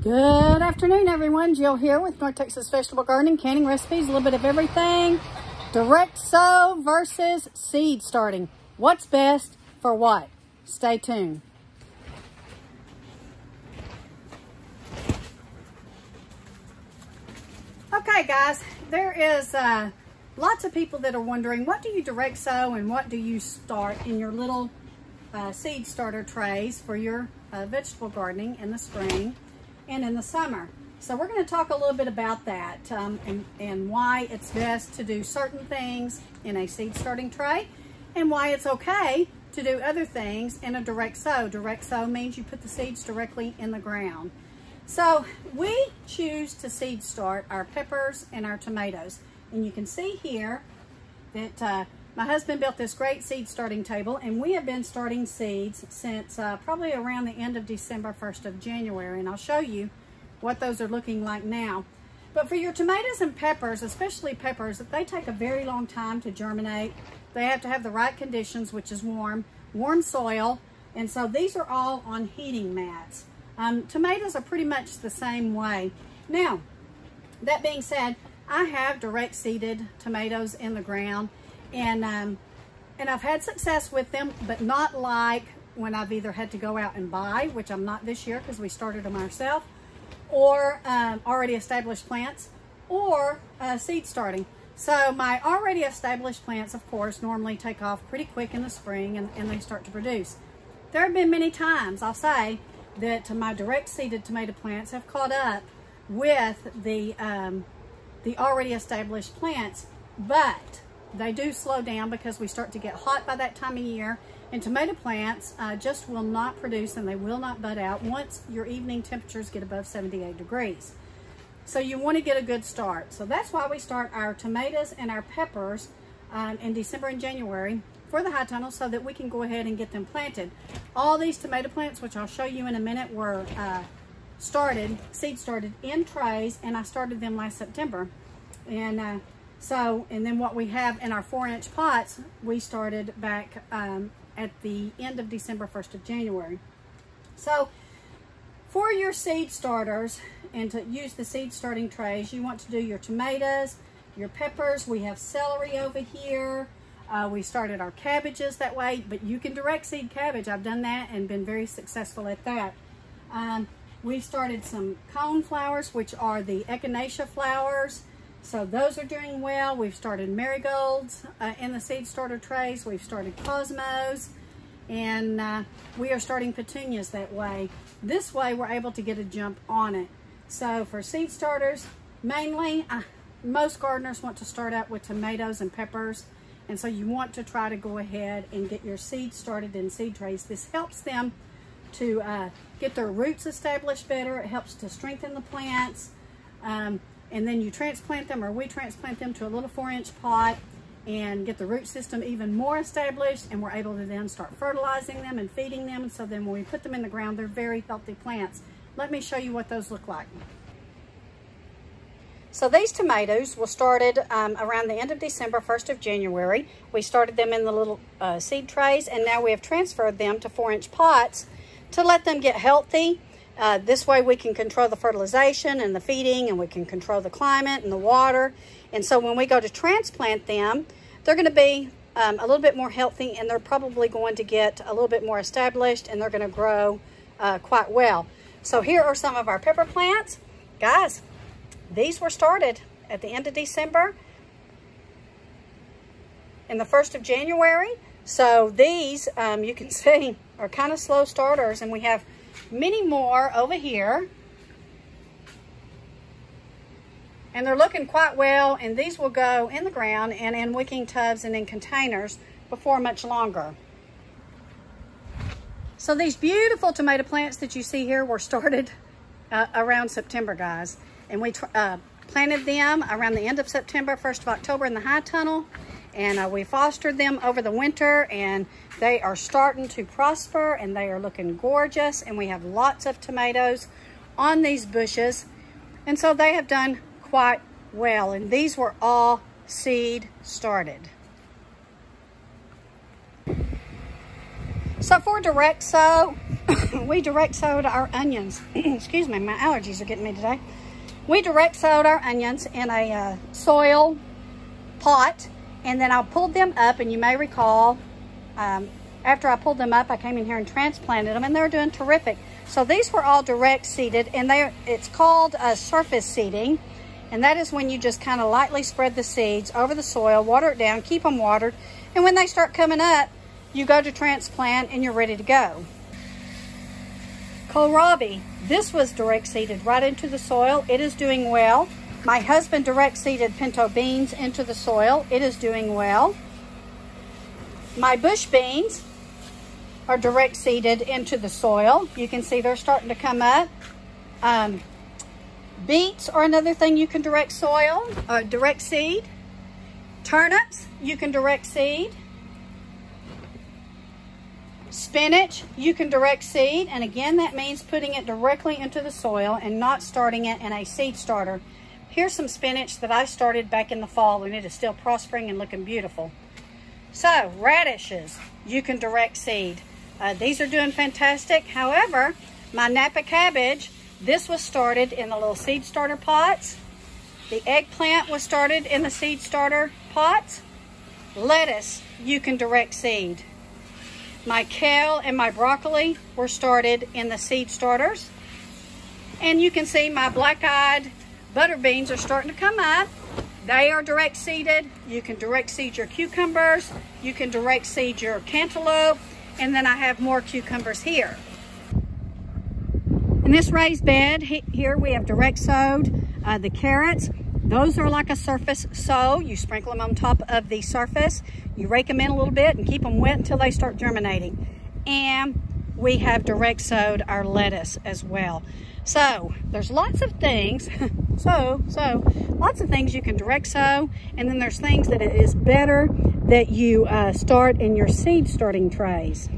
Good afternoon, everyone. Jill here with North Texas Vegetable Gardening, canning recipes, a little bit of everything. Direct sow versus seed starting. What's best for what? Stay tuned. Okay, guys, there is lots of people that are wondering, what do you direct sow and what do you start in your little seed starter trays for your vegetable gardening in the spring and in the summer. So we're going to talk a little bit about that and why it's best to do certain things in a seed starting tray and why it's okay to do other things in a direct sow. Direct sow means you put the seeds directly in the ground. So we choose to seed start our peppers and our tomatoes. And you can see here that my husband built this great seed starting table, and we have been starting seeds since probably around the end of December, 1st of January, and I'll show you what those are looking like now. But for your tomatoes and peppers, especially peppers, they take a very long time to germinate. They have to have the right conditions, which is warm soil, and so these are all on heating mats. Tomatoes are pretty much the same way. Now, that being said, I have direct seeded tomatoes in the ground, and I've had success with them, but not like when I've either had to go out and buy, which I'm not this year because we started them ourselves, or already established plants, or seed starting. So my already established plants, of course, normally take off pretty quick in the spring and they start to produce. There have been many times, I'll say, that my direct seeded tomato plants have caught up with the already established plants, but they do slow down because we start to get hot by that time of year, and tomato plants just will not produce and they will not bud out once your evening temperatures get above 78 degrees. So you want to get a good start. So that's why we start our tomatoes and our peppers in December and January for the high tunnel, so that we can go ahead and get them planted. All these tomato plants, which I'll show you in a minute, were seed started in trays, and I started them last September. And then what we have in our 4-inch pots, we started back at the end of December, 1st of January. So for your seed starters, and to use the seed starting trays, you want to do your tomatoes, your peppers. We have celery over here. We started our cabbages that way, but you can direct seed cabbage. I've done that and been very successful at that. We've started some cone flowers, which are the echinacea flowers. So those are doing well. We've started marigolds in the seed starter trays. We've started cosmos, and we are starting petunias that way. This way we're able to get a jump on it. So for seed starters, mainly, most gardeners want to start out with tomatoes and peppers. And so you want to try to go ahead and get your seeds started in seed trays. This helps them to get their roots established better. It helps to strengthen the plants. And then you transplant them, or we transplant them, to a little 4-inch pot and get the root system even more established, and we're able to then start fertilizing them and feeding them. And so then when we put them in the ground, they're very healthy plants. Let me show you what those look like. So these tomatoes were started around the end of December, 1st of January. We started them in the little seed trays, and now we have transferred them to 4-inch pots to let them get healthy. This way we can control the fertilization and the feeding, and we can control the climate and the water. And so when we go to transplant them, they're going to be a little bit more healthy, and they're probably going to get a little bit more established, and they're going to grow quite well. So here are some of our pepper plants. Guys, these were started at the end of December and the 1st of January. So these, you can see, are kind of slow starters, and we have many more over here. And they're looking quite well, and these will go in the ground and in wicking tubs and in containers before much longer. So these beautiful tomato plants that you see here were started around September, guys. And we planted them around the end of September, 1st of October in the high tunnel. And we fostered them over the winter, and they are starting to prosper, and they are looking gorgeous. And we have lots of tomatoes on these bushes. And so they have done quite well. And these were all seed started. So for direct sow, we direct sowed our onions. Excuse me, my allergies are getting me today. We direct sowed our onions in a soil pot, and then I pulled them up, and you may recall, after I pulled them up, I came in here and transplanted them, and they're doing terrific. So these were all direct seeded, and it's called surface seeding, and that is when you just kind of lightly spread the seeds over the soil, water it down, keep them watered, and when they start coming up, you go to transplant and you're ready to go. Kohlrabi, this was direct seeded right into the soil. It is doing well. My husband direct seeded pinto beans into the soil. It is doing well. My bush beans are direct seeded into the soil. You can see they're starting to come up. Beets are another thing you can direct seed. Turnips, you can direct seed. Spinach, you can direct seed, and again, that means putting it directly into the soil and not starting it in a seed starter. Here's some spinach that I started back in the fall, and it is still prospering and looking beautiful. So, radishes, you can direct seed. These are doing fantastic. However, my Napa cabbage, this was started in the little seed starter pots. The eggplant was started in the seed starter pots. Lettuce, you can direct seed. My kale and my broccoli were started in the seed starters. And you can see my black-eyed butter beans are starting to come up. They are direct seeded. You can direct seed your cucumbers. You can direct seed your cantaloupe. And then I have more cucumbers here. In this raised bed here, we have direct sowed the carrots. Those are like a surface sow. You sprinkle them on top of the surface. You rake them in a little bit and keep them wet until they start germinating. And we have direct sowed our lettuce as well. So there's lots of things. Lots of things you can direct sow, and then there's things that it is better that you start in your seed starting trays.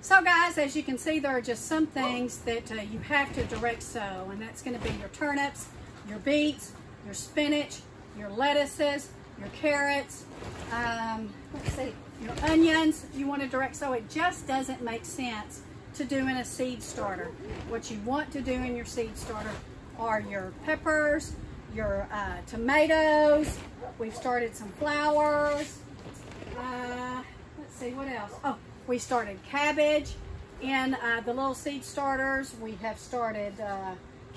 So guys, as you can see, there are just some things that you have to direct sow, and that's going to be your turnips, your beets, your spinach, your lettuces, your carrots, let's see, your onions. You want to direct sow. It just doesn't make sense to do in a seed starter. What you want to do in your seed starter are your peppers, your tomatoes. We've started some flowers. Let's see, what else? Oh, we started cabbage in the little seed starters. We have started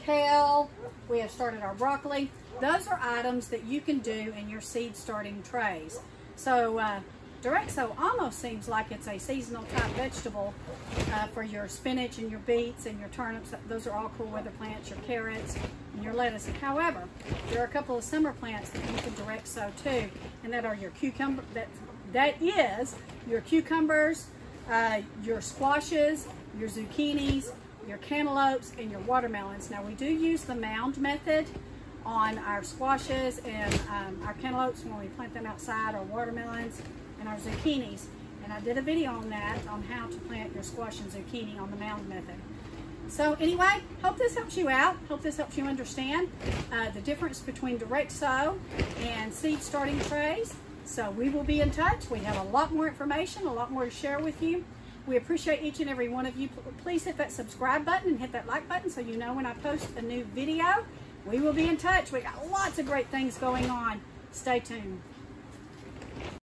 kale. We have started our broccoli. Those are items that you can do in your seed starting trays. So direct sow almost seems like it's a seasonal type vegetable for your spinach and your beets and your turnips. Those are all cool weather plants, your carrots and your lettuce. However, there are a couple of summer plants that you can direct sow too, and that are your cucumber. That is your cucumbers, your squashes, your zucchinis, your cantaloupes, and your watermelons. Now we do use the mound method on our squashes and our cantaloupes when we plant them outside, our watermelons, and our zucchinis. And I did a video on that, on how to plant your squash and zucchini on the mound method. So anyway, hope this helps you out. Hope this helps you understand the difference between direct sow and seed starting trays. So we will be in touch. We have a lot more information, a lot more to share with you. We appreciate each and every one of you. Please hit that subscribe button and hit that like button so you know when I post a new video. We will be in touch. We got lots of great things going on. Stay tuned.